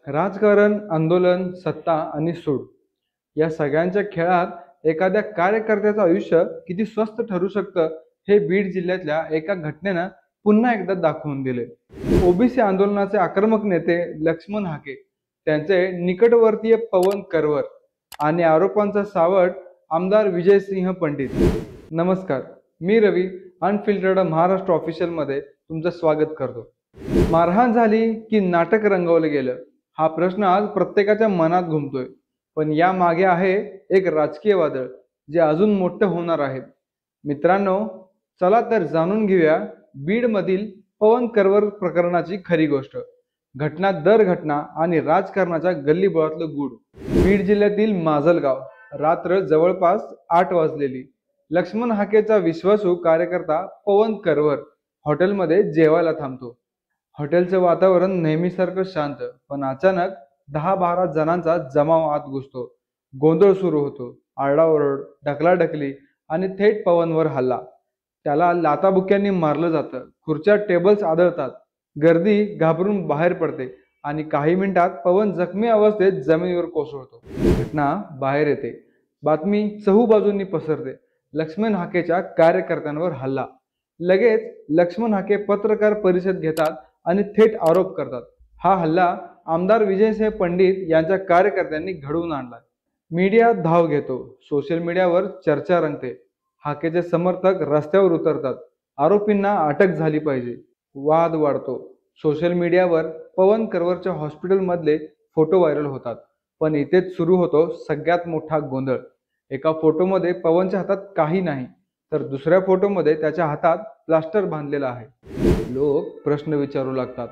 राजकारण, आंदोलन, सत्ता आणि सूड या सगळ्यांच्या खेळात एखाद्या कार्यकर्त्याचं आयुष्य किती स्वस्थ ठरू शकतं हे बीड जिल्ह्यातल्या एका घटनेनं पुन्हा एकदा दाखवून दिले। ओबीसी आंदोलनाचे आक्रमक नेते लक्ष्मण हाके, त्यांचे निकटवर्तीय पवन करवर आणि आरोपांचा सावट आमदार विजयसिंह पंडित। नमस्कार, मी रवी, अनफिल्टर्ड महाराष्ट्र ऑफिशियलमध्ये तुमचं स्वागत करतो। मारहाण झाली की नाटक रंगवलं गेलं, हा प्रश्न आज प्रत्येकाच्या मनात घुमतोय। पण या मागे आहे एक राजकीय वादळ जे अजून मोठं होणार आहे। मित्रांनो, चला तर जाणून घेऊया बीडमधील पवन करवर प्रकरणाची खरी गोष्ट, घटना दर घटना आणि राजकारणाच्या गल्लीबोळातलं गूढ। बीड जिल्ह्यातील माजलगाव, रात्र जवळपास 8 वाजलेली। लक्ष्मण हाकेचा विश्वासू कार्यकर्ता पवन करवर हॉटेलमध्ये जेवायला थांबतो। हॉटेलचं वातावरण नेहमीसारखं शांत, पण अचानक 10-12 जणांचा जमाव आत घुसतो। गोंधळ सुरू होतो, आरडाओरड, ढकलाढकली आणि थेट पवनवर हल्ला। त्याला लाथाबुक्क्यांनी मारलं जातं, खुर्च्या टेबल्स आदळतात, गर्दी घाबरून बाहेर पडते आणि काही मिनिटात पवन जखमी अवस्थेत जमिनीवर कोसळतो। घटना बाहेर येते, बातमी चहूबाजूंनी पसरते, लक्ष्मण हाकेच्या कार्यकर्त्यांवर हल्ला। लगेच लक्ष्मण हाके पत्रकार परिषद घेतात आणि थेट आरोप करतात, हा हल्ला आमदार विजयसिंह पंडित यांच्या कार्यकर्त्यांनी घडवून आणला। मीडिया धाव घेतो, सोशल मीडियावर चर्चा रंगते, हाकेचे समर्थक रस्त्यावर उतरतात, आरोपींना अटक झाली पाहिजे, वाद वाढतो। सोशल मीडियावर पवन करवरच्या हॉस्पिटलमधले फोटो व्हायरल होतात, पण इथेच सुरू होतो सगळ्यात मोठा गोंधळ। एका फोटोमध्ये पवनच्या हातात काही नाही, तर दुसऱ्या फोटोमध्ये त्याच्या हातात प्लास्टर बांधलेला आहे। लोक प्रश्न विचारू लागतात,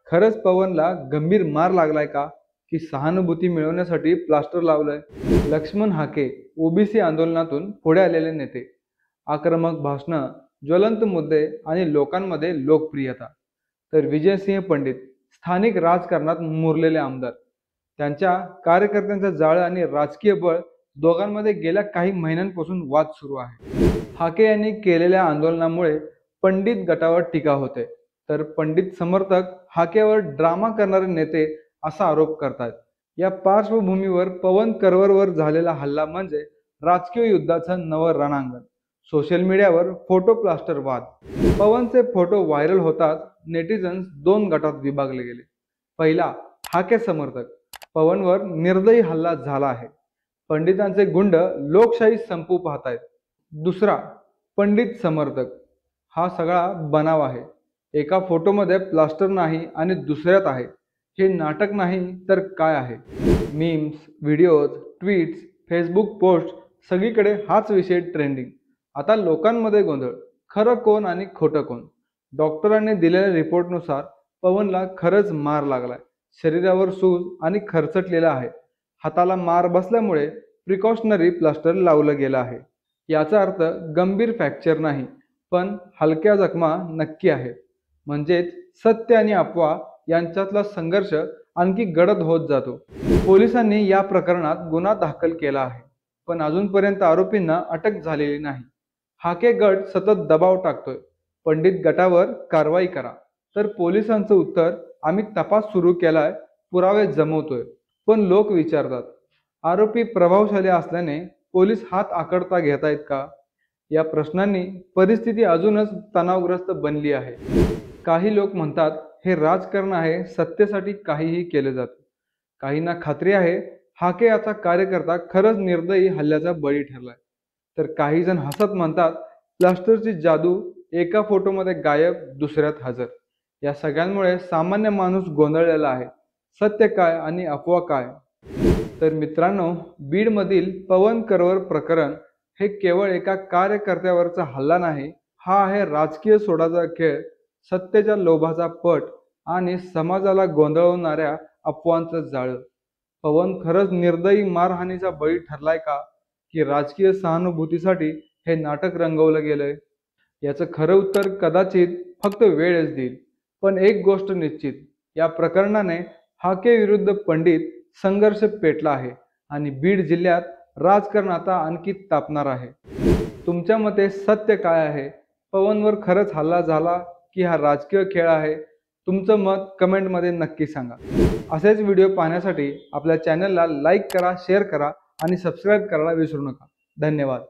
खरंच पवनला गंभीर मार लागलाय का, की सहानुभूती मिळवण्यासाठी प्लास्टर लावलंय? लक्ष्मण हाके ओबीसी आंदोलनातून पुढे आलेले नेते, आक्रमक भाषणं, ज्वलंत मुद्दे आणि लोकांमध्ये लोकप्रियता। तर विजयसिंह पंडित स्थानिक राजकारणात मुरलेले आमदार, त्यांच्या कार्यकर्त्यांचं जाळं आणि राजकीय बळ दोघांमध्ये गेल्या काही महिन्यांपासून वाद सुरू आहे। हाके यांनी केलेल्या आंदोलनामुळे पंडित गटावर टीका होते, तर पंडित समर्थक हाकेवर ड्रामा करणारे नेते असा आरोप करतात। या पार्श्वभूमीवर पवन करवरवर झालेला हल्ला म्हणजे राजकीय युद्धाचं नवं रणांगण। सोशल मीडियावर फोटो प्लास्टर वाद, पवनचे फोटो व्हायरल होतात, नेटिझन्स 2 गटात विभागले गेले। पहिला, हाके समर्थक, पवनवर निर्दयी हल्ला झाला आहे, पंडितांचे गुंड लोकशाही संपू पाहतायत। दुसरा, पंडित समर्थक, हा सगळा बनाव आहे, एका फोटोमध्ये प्लास्टर नाही आणि दुसऱ्यात आहे, हे नाटक नाही तर काय आहे? Memes, videos, tweets, Facebook post, सगळीकडे हाच विषय ट्रेंडिंग। आता लोकांमध्ये गोंधळ, खरं कोण आणि खोटं कोण? डॉक्टरांनी दिलेल्या रिपोर्टनुसार पवनला खरंच मार लागलाय, शरीरावर सूज आणि खरचटलेला आहे, हाताला मार बसल्यामुळे प्रिकॉशनरी प्लास्टर लावलं गेलं आहे। याचा अर्थ गंभीर फ्रॅक्चर नाही, पण हलक्या जखमा नक्की आहेत। म्हणजेच सत्य आणि अफवा यांच्यातला संघर्ष आणखी गडद होत जातो। पोलिसांनी या प्रकरणात गुन्हा दाखल केला आहे, पण अजूनपर्यंत आरोपींना अटक झालेली नाही। हाके गट सतत दबाव टाकतोय, पंडित गटावर कारवाई करा, तर पोलिसांचं उत्तर, आम्ही तपास सुरू केलाय, पुरावे जमवतोय। पण लोक विचारतात, आरोपी प्रभावशाली असल्याने पोलीस हात आकडता घेतायत का? या प्रश्नांनी परिस्थिती अजूनच तणावग्रस्त बनली आहे। काही लोक म्हणतात, हे राजकारण आहे, सत्तेसाठी काहीही केले जाते। काहींना खात्री आहे हाके याचा कार्यकर्ता खरंच निर्दयी हल्ल्याचा बळी ठरलाय, तर काही जण हसत म्हणतात, प्लास्टरची जादू, एका फोटोमध्ये गायब, दुसऱ्यात हजर। या सगळ्यांमुळे सामान्य माणूस गोंधळलेला आहे, सत्य काय आणि अफवा काय? तर मित्रांनो, बीडमधील पवन करवर प्रकरण हे केवळ एका कार्यकर्त्यावरचा हल्ला नाही, हा आहे राजकीय सोडाचा खेळ, सत्तेच्या लोभाचा पट आणि समाजाला गोंधळवणाऱ्या अफवांचं जाळं। पवन खरंच निर्दयी मारहाणीचा बळी ठरलाय का, की राजकीय सहानुभूतीसाठी हे नाटक रंगवलं गेलंय? याचं खरं उत्तर कदाचित फक्त वेळच देईल। पण एक गोष्ट निश्चित, या प्रकरणाने हाके विरुद्ध पंडित संघर्ष पेटला आहे आणि बीड जिल्ह्यात राजकारण आता आणखी तापणार आहे। तुमच्या मते सत्य काय आहे? पवनवर खरंच हल्ला झाला की हा राजकीय खेळ आहे? तुमचं मत कमेंटमध्ये नक्की सांगा। असेच व्हिडिओ पाहण्यासाठी आपल्या चॅनलला लाईक करा, शेअर करा आणि सबस्क्राईब करायला विसरू नका। धन्यवाद।